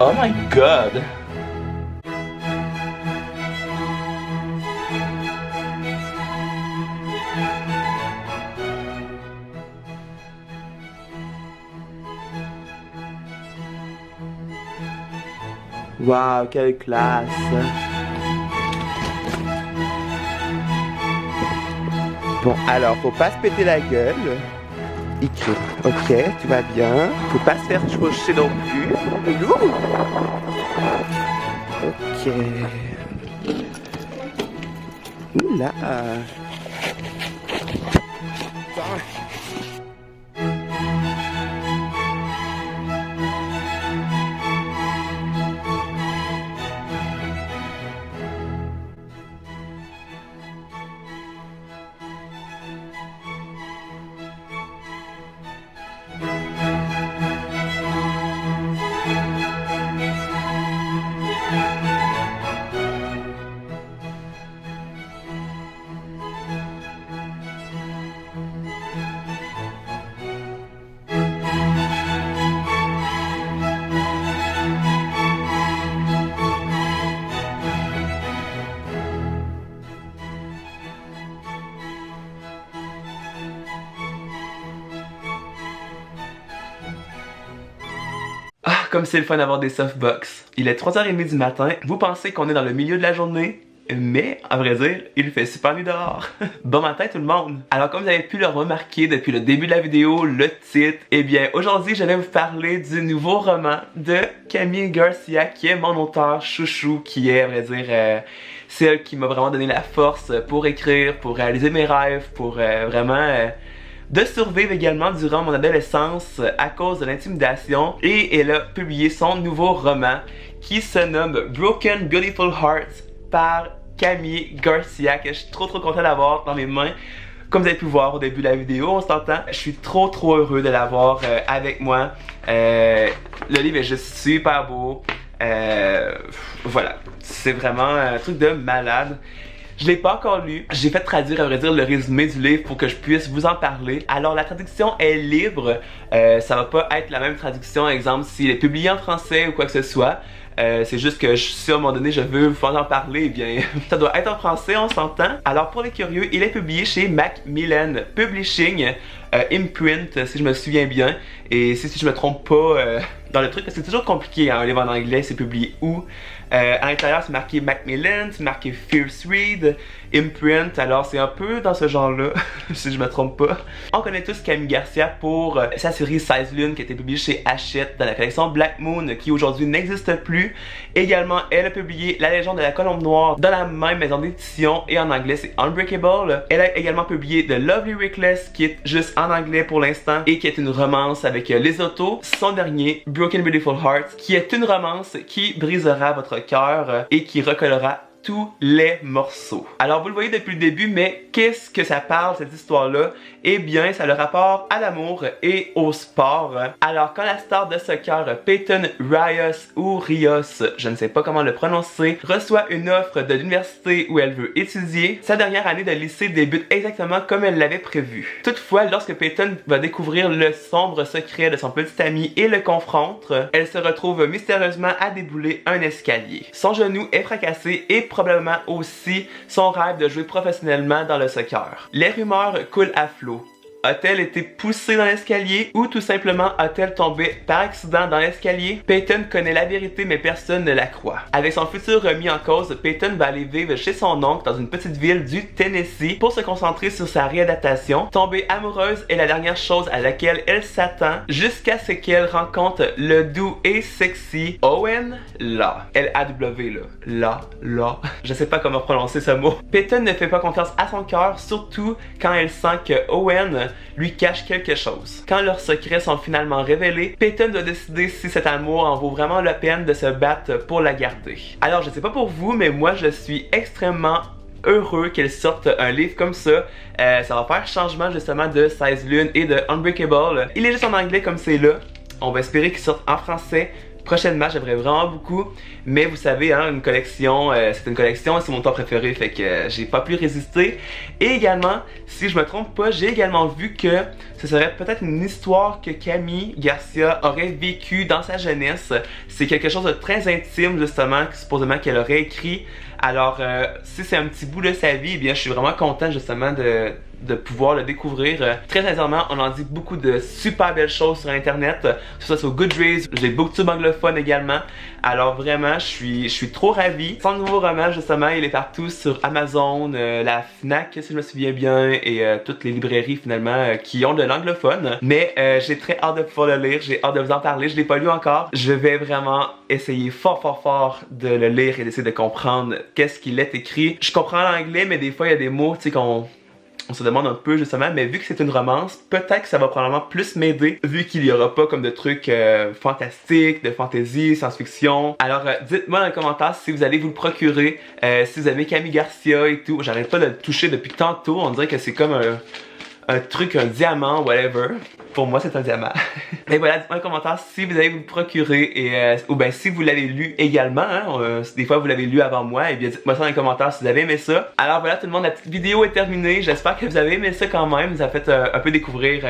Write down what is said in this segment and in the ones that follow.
Oh my god! Waouh, quelle classe! Bon, alors, faut pas se péter la gueule. Écrit. Ok, tout va bien. Faut pas se faire chevaucher non plus. Ouh. Ok. Oula. Comme c'est le fun d'avoir des softbox. Il est 3h30 du matin, vous pensez qu'on est dans le milieu de la journée, mais à vrai dire, il fait super nuit dehors. Bon matin tout le monde! Alors comme vous avez pu le remarquer depuis le début de la vidéo, le titre, eh bien aujourd'hui je vais vous parler du nouveau roman de Camille Garcia qui est mon auteur chouchou, qui est à vrai dire celle qui m'a vraiment donné la force pour écrire, pour réaliser mes rêves, pour vraiment... de survivre également durant mon adolescence à cause de l'intimidation, et elle a publié son nouveau roman qui se nomme Broken Beautiful Hearts par Camille Garcia, que je suis trop content d'avoir dans mes mains. Comme vous avez pu voir au début de la vidéo, on s'entend, je suis trop heureux de l'avoir avec moi. Le livre est juste super beau. Voilà, c'est vraiment un truc de malade. Je l'ai pas encore lu. J'ai fait traduire, à vrai dire, le résumé du livre pour que je puisse vous en parler. Alors la traduction est libre. Ça va pas être la même traduction, exemple, s'il est publié en français ou quoi que ce soit. C'est juste que si à un moment donné je veux vous en parler, eh bien ça doit être en français, on s'entend. Alors pour les curieux, il est publié chez Macmillan Publishing, Imprint si je me souviens bien. Et si je me trompe pas dans le truc, parce que c'est toujours compliqué hein, un livre en anglais, c'est publié où. À l'intérieur c'est marqué Macmillan, c'est marqué Fierce Read, Imprint, alors c'est un peu dans ce genre-là, si je me trompe pas. On connaît tous Camille Garcia pour sa série 16 Lunes qui a été publiée chez Hachette dans la collection Black Moon qui aujourd'hui n'existe plus. Également, elle a publié La Légende de la Colombe Noire dans la même maison d'édition et en anglais c'est Unbreakable. Elle a également publié The Lovely Reckless qui est juste en anglais pour l'instant et qui est une romance avec les autos. Son dernier, Broken Beautiful Hearts, qui est une romance qui brisera votre cœur et qui recollera tous les morceaux. Alors vous le voyez depuis le début, mais qu'est-ce que ça parle cette histoire-là? Eh bien, ça a le rapport à l'amour et au sport. Alors quand la star de soccer Peyton Rios ou Rios, je ne sais pas comment le prononcer, reçoit une offre de l'université où elle veut étudier, sa dernière année de lycée débute exactement comme elle l'avait prévu. Toutefois, lorsque Peyton va découvrir le sombre secret de son petit ami et le confronte, elle se retrouve mystérieusement à débouler un escalier. Son genou est fracassé et probablement aussi son rêve de jouer professionnellement dans le soccer. Les rumeurs coulent à flot. A-t-elle été poussée dans l'escalier ou tout simplement a-t-elle tombé par accident dans l'escalier? Peyton connaît la vérité mais personne ne la croit. Avec son futur remis en cause, Peyton va aller vivre chez son oncle dans une petite ville du Tennessee pour se concentrer sur sa réadaptation. Tomber amoureuse est la dernière chose à laquelle elle s'attend jusqu'à ce qu'elle rencontre le doux et sexy Owen Law. L-A-W là. Je sais pas comment prononcer ce mot. Peyton ne fait pas confiance à son cœur, surtout quand elle sent que Owen lui cache quelque chose. Quand leurs secrets sont finalement révélés, Peyton doit décider si cet amour en vaut vraiment la peine de se battre pour la garder. Alors je sais pas pour vous, mais moi je suis extrêmement heureux qu'elle sorte un livre comme ça. Ça va faire changement justement de 16 Lunes et de Unbreakable. Il est juste en anglais comme c'est là. On va espérer qu'il sorte en français prochainement, j'aimerais vraiment beaucoup. Mais vous savez, hein, une collection, c'est une collection et c'est mon temps préféré, fait que j'ai pas pu résister. Et également, si je me trompe pas, j'ai également vu que ce serait peut-être une histoire que Camille Garcia aurait vécue dans sa jeunesse. C'est quelque chose de très intime, justement, supposément qu'elle aurait écrit. Alors, si c'est un petit bout de sa vie, eh bien, je suis vraiment content, justement, de pouvoir le découvrir. Très sincèrement, on en dit beaucoup de super belles choses sur internet, que ce soit sur Goodreads, j'ai BookTube anglophone également. Alors vraiment, je suis trop ravi. Son nouveau roman, justement, il est partout sur Amazon, la Fnac, si je me souviens bien, et toutes les librairies finalement qui ont de l'anglophone. Mais j'ai très hâte de pouvoir le lire, j'ai hâte de vous en parler, je l'ai pas lu encore. Je vais vraiment essayer fort de le lire et d'essayer de comprendre qu'est-ce qu'il est écrit. Je comprends l'anglais, mais des fois il y a des mots, tu sais, qu'on se demande un peu justement, mais vu que c'est une romance, peut-être que ça va probablement plus m'aider, vu qu'il y aura pas comme de trucs fantastiques, de fantasy, science-fiction. Alors dites-moi dans les commentaires si vous allez vous le procurer, si vous aimez Camille Garcia et tout. J'arrête pas de le toucher depuis tantôt, on dirait que c'est comme un truc, un diamant, whatever. Pour moi, c'est un diamant. Et voilà, dites-moi dans les commentaires si vous allez vous le procurer et ou bien si vous l'avez lu également. Hein, des fois, vous l'avez lu avant moi. Et bien, dites-moi ça dans les commentaires si vous avez aimé ça. Alors voilà, tout le monde, la petite vidéo est terminée. J'espère que vous avez aimé ça quand même. Ça fait un peu découvrir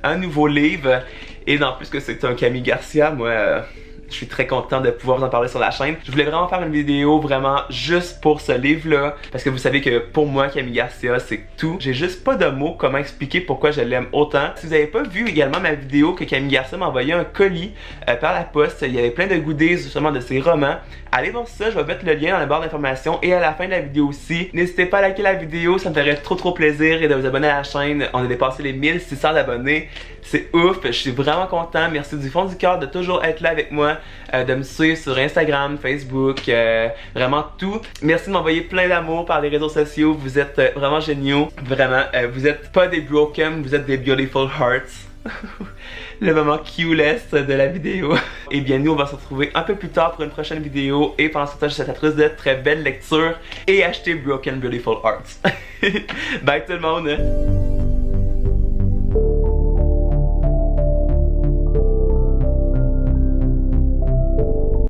un nouveau livre. Et en plus que c'est un Camille Garcia, moi... je suis très content de pouvoir vous en parler sur la chaîne. Je voulais vraiment faire une vidéo vraiment juste pour ce livre-là. Parce que vous savez que pour moi, Camille Garcia, c'est tout. J'ai juste pas de mots comment expliquer pourquoi je l'aime autant. Si vous n'avez pas vu également ma vidéo que Camille Garcia m'a envoyé un colis par la poste, il y avait plein de goodies justement de ses romans. Allez voir ça, je vais mettre le lien dans la barre d'informations et à la fin de la vidéo aussi. N'hésitez pas à liker la vidéo, ça me ferait trop plaisir et de vous abonner à la chaîne. On a dépassé les 1600 abonnés. C'est ouf, je suis vraiment content. Merci du fond du cœur de toujours être là avec moi, de me suivre sur Instagram, Facebook, vraiment tout. Merci de m'envoyer plein d'amour par les réseaux sociaux, vous êtes vraiment géniaux. Vraiment, vous êtes pas des broken, vous êtes des beautiful hearts. Le moment Q-less de la vidéo. Et bien nous on va se retrouver un peu plus tard pour une prochaine vidéo. Et pendant ce temps je vous souhaite à tous de très belles lectures. Et achetez Broken Beautiful Hearts. Bye tout le monde.